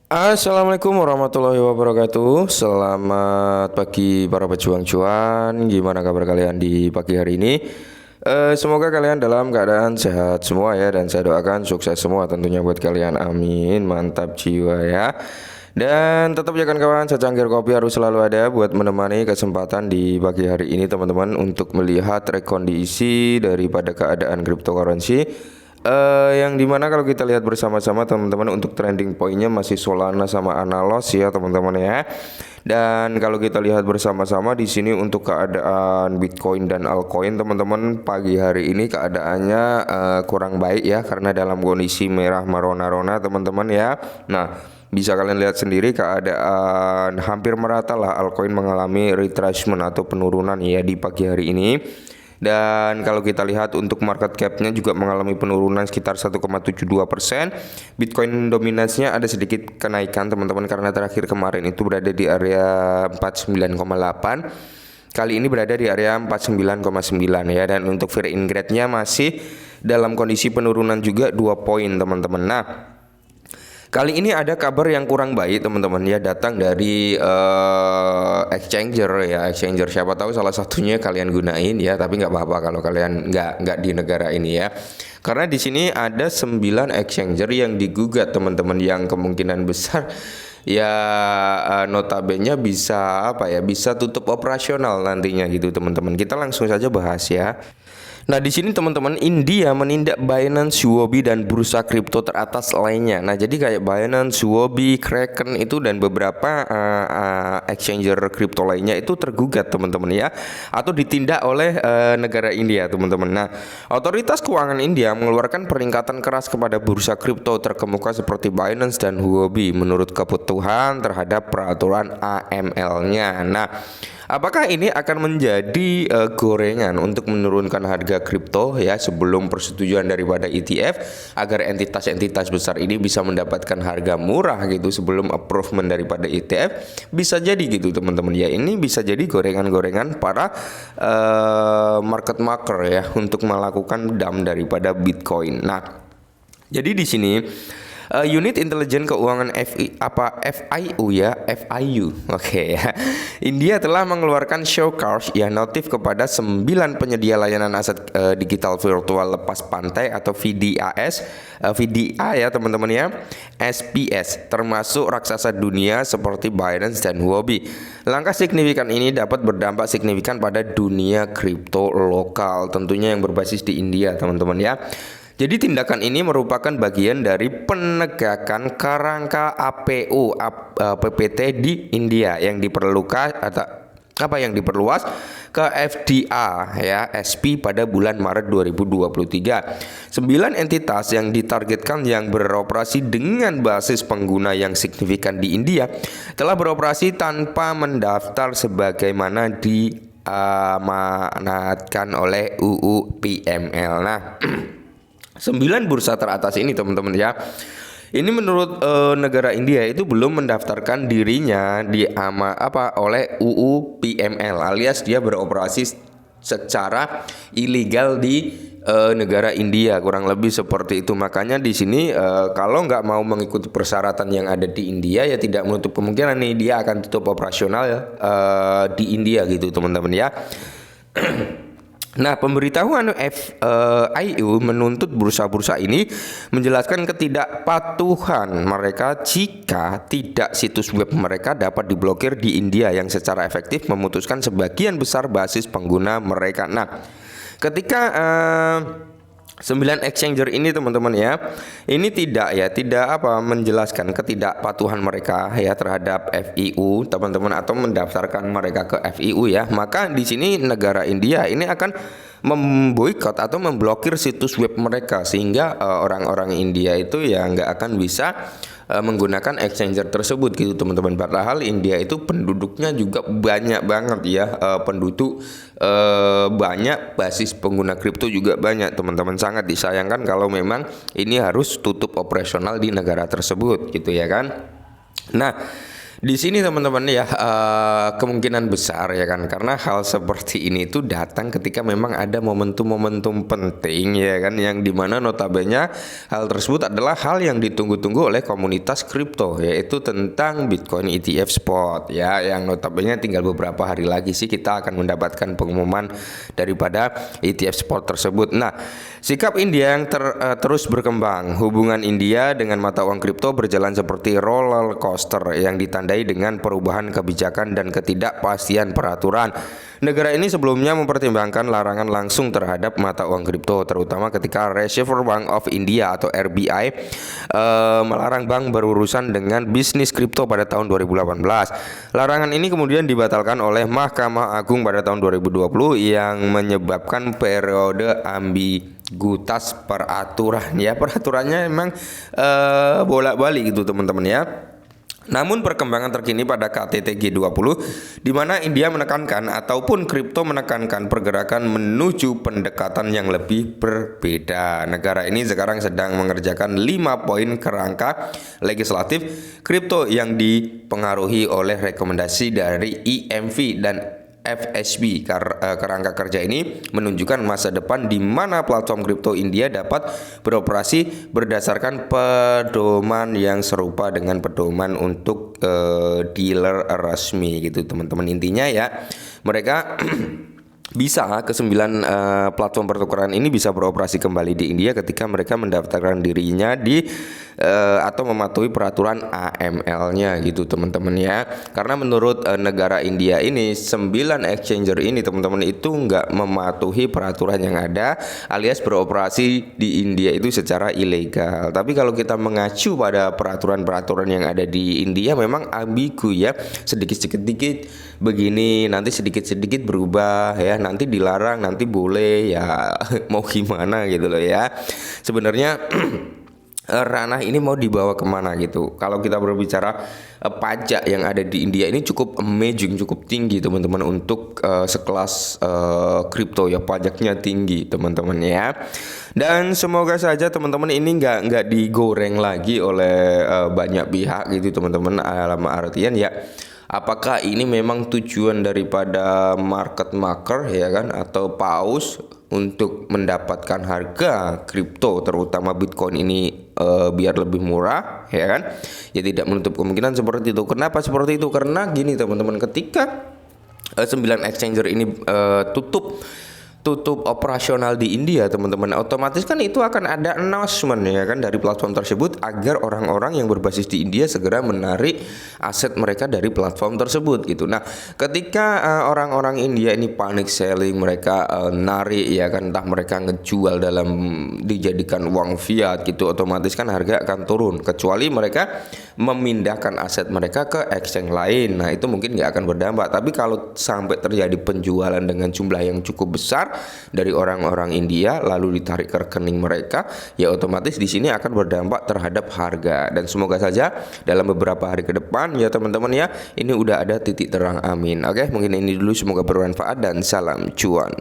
Assalamualaikum warahmatullahi wabarakatuh. Selamat pagi para pejuang cuan. Gimana kabar kalian di pagi hari ini? Semoga kalian dalam keadaan sehat semua ya, dan saya doakan sukses semua tentunya buat kalian. Amin. Mantap jiwa ya. Dan tetap jangan kawan, secangkir kopi harus selalu ada buat menemani kesempatan di pagi hari ini teman-teman, untuk melihat rekondisi daripada keadaan cryptocurrency, yang dimana kalau kita lihat bersama-sama teman-teman, untuk trending pointnya masih Solana sama Analos ya teman-teman ya. Dan kalau kita lihat bersama-sama di sini untuk keadaan Bitcoin dan altcoin teman-teman, pagi hari ini keadaannya kurang baik ya, karena dalam kondisi merah merona-rona teman-teman ya. Nah, bisa kalian lihat sendiri keadaan hampir merata lah, altcoin mengalami retracement atau penurunan ya di pagi hari ini. Dan kalau kita lihat untuk market cap-nya juga mengalami penurunan sekitar 1,72%. Bitcoin dominasinya ada sedikit kenaikan teman-teman, karena terakhir kemarin itu berada di area 49,8. Kali ini berada di area 49,9 ya. Dan untuk fear in grade-nya masih dalam kondisi penurunan juga 2 poin teman-teman. Nah, kali ini ada kabar yang kurang baik teman-teman ya, datang dari exchanger ya, exchanger siapa tahu salah satunya kalian gunain ya, tapi nggak apa-apa kalau kalian nggak di negara ini ya, karena di sini ada 9 exchanger yang digugat teman-teman, yang kemungkinan besar ya notabene bisa bisa tutup operasional nantinya gitu teman-teman. Kita langsung saja bahas ya. Nah, di sini teman-teman, India menindak Binance, Huobi dan bursa kripto teratas lainnya. Nah, jadi kayak Binance, Huobi, Kraken itu dan beberapa exchanger kripto lainnya itu tergugat teman-teman ya, atau ditindak oleh negara India teman-teman. Nah, otoritas keuangan India mengeluarkan peringatan keras kepada bursa kripto terkemuka seperti Binance dan Huobi menurut kebutuhan terhadap peraturan AML-nya. Nah, apakah ini akan menjadi gorengan untuk menurunkan harga kripto ya, sebelum persetujuan daripada ETF, agar entitas-entitas besar ini bisa mendapatkan harga murah gitu sebelum approvement daripada ETF? Bisa jadi gitu teman-teman ya, ini bisa jadi gorengan-gorengan para market maker ya, untuk melakukan dump daripada Bitcoin. Nah, jadi di sini unit intelijen keuangan FIU ya, FIU. Oke ya. India telah mengeluarkan showcase ya, notif kepada 9 penyedia layanan aset digital virtual lepas pantai atau VDAS, VDA ya teman-teman ya, SPS, termasuk raksasa dunia seperti Binance dan Huobi. Langkah signifikan ini dapat berdampak signifikan pada dunia kripto lokal, tentunya yang berbasis di India teman-teman ya. Jadi tindakan ini merupakan bagian dari penegakan kerangka APU PPT di India yang diperlukan atau yang diperluas ke FDA ya, SP pada bulan Maret 2023. 9 entitas yang ditargetkan yang beroperasi dengan basis pengguna yang signifikan di India telah beroperasi tanpa mendaftar sebagaimana diamanatkan oleh UU PML. Nah, 9 bursa teratas ini teman-teman ya, ini menurut negara India itu belum mendaftarkan dirinya oleh UU PML, alias dia beroperasi secara ilegal di negara India, kurang lebih seperti itu. Makanya di sini kalau nggak mau mengikuti persyaratan yang ada di India, ya tidak menutup kemungkinan nih dia akan tutup operasional di India gitu teman-teman ya. Nah, pemberitahuan FIU menuntut bursa-bursa ini menjelaskan ketidakpatuhan mereka jika tidak situs web mereka dapat diblokir di India, yang secara efektif memutuskan sebagian besar basis pengguna mereka. Nah, ketika 9 exchanger ini teman-teman ya, ini tidak menjelaskan ketidakpatuhan mereka ya terhadap FIU teman-teman, atau mendaftarkan mereka ke FIU ya, maka di sini negara India ini akan memboikot atau memblokir situs web mereka, sehingga orang-orang India itu ya nggak akan bisa menggunakan exchanger tersebut gitu teman-teman. Padahal India itu penduduknya juga banyak banget ya, penduduk banyak, basis pengguna kripto juga banyak teman-teman. Sangat disayangkan kalau memang ini harus tutup operasional di negara tersebut gitu ya kan. Nah, Di sini teman-teman ya, kemungkinan besar ya kan, karena hal seperti ini itu datang ketika memang ada momentum-momentum penting ya kan, yang dimana notabene hal tersebut adalah hal yang ditunggu-tunggu oleh komunitas kripto, yaitu tentang Bitcoin ETF spot ya, yang notabene tinggal beberapa hari lagi sih kita akan mendapatkan pengumuman daripada ETF spot tersebut. Nah, sikap India yang terus berkembang, hubungan India dengan mata uang kripto berjalan seperti roller coaster yang ditandai dengan perubahan kebijakan dan ketidakpastian peraturan. Negara ini sebelumnya mempertimbangkan larangan langsung terhadap mata uang kripto, terutama ketika Reserve Bank of India atau RBI melarang bank berurusan dengan bisnis kripto pada tahun 2018. Larangan ini kemudian dibatalkan oleh Mahkamah Agung pada tahun 2020 yang menyebabkan periode ambiguitas peraturan ya. Peraturannya memang bolak-balik gitu teman-teman ya. Namun perkembangan terkini pada KTT G20 di mana India menekankan ataupun kripto menekankan pergerakan menuju pendekatan yang lebih berbeda. Negara ini sekarang sedang mengerjakan 5 poin kerangka legislatif kripto yang dipengaruhi oleh rekomendasi dari IMF dan FSB. Kerangka kerja ini menunjukkan masa depan di mana platform kripto India dapat beroperasi berdasarkan pedoman yang serupa dengan pedoman untuk dealer resmi gitu teman-teman. Intinya ya mereka bisa ke-9 platform pertukaran ini bisa beroperasi kembali di India ketika mereka mendaftarkan dirinya di atau mematuhi peraturan AML-nya gitu teman-teman ya. Karena menurut negara India ini 9 exchanger ini teman-teman itu nggak mematuhi peraturan yang ada alias beroperasi di India itu secara ilegal. Tapi kalau kita mengacu pada peraturan-peraturan yang ada di India memang ambigu ya, sedikit-sedikit begini nanti sedikit-sedikit berubah ya, nanti dilarang nanti boleh ya mau gimana gitu loh ya sebenarnya. Ranah ini mau dibawa kemana gitu. Kalau kita berbicara pajak yang ada di India ini cukup amazing, cukup tinggi teman-teman untuk sekelas kripto ya, pajaknya tinggi teman-teman ya. Dan semoga saja teman-teman ini nggak digoreng lagi oleh banyak pihak gitu teman-teman. Dalam artian ya, apakah ini memang tujuan daripada market maker ya kan atau paus untuk mendapatkan harga kripto terutama Bitcoin ini biar lebih murah ya kan? Ya tidak menutup kemungkinan seperti itu. Kenapa seperti itu? Karena gini teman-teman, ketika 9 exchanger ini tutup operasional di India teman-teman, otomatis kan itu akan ada announcement ya kan dari platform tersebut agar orang-orang yang berbasis di India segera menarik aset mereka dari platform tersebut gitu. Nah, ketika orang-orang India ini panic selling, mereka narik ya kan, entah mereka ngejual dalam dijadikan uang fiat gitu, otomatis kan harga akan turun kecuali mereka memindahkan aset mereka ke exchange lain. Nah, itu mungkin nggak akan berdampak. Tapi kalau sampai terjadi penjualan dengan jumlah yang cukup besar dari orang-orang India lalu ditarik ke rekening mereka, ya otomatis di sini akan berdampak terhadap harga. Dan semoga saja dalam beberapa hari ke depan ya teman-teman ya, ini udah ada titik terang, amin. Oke, mungkin ini dulu, semoga bermanfaat dan salam cuan.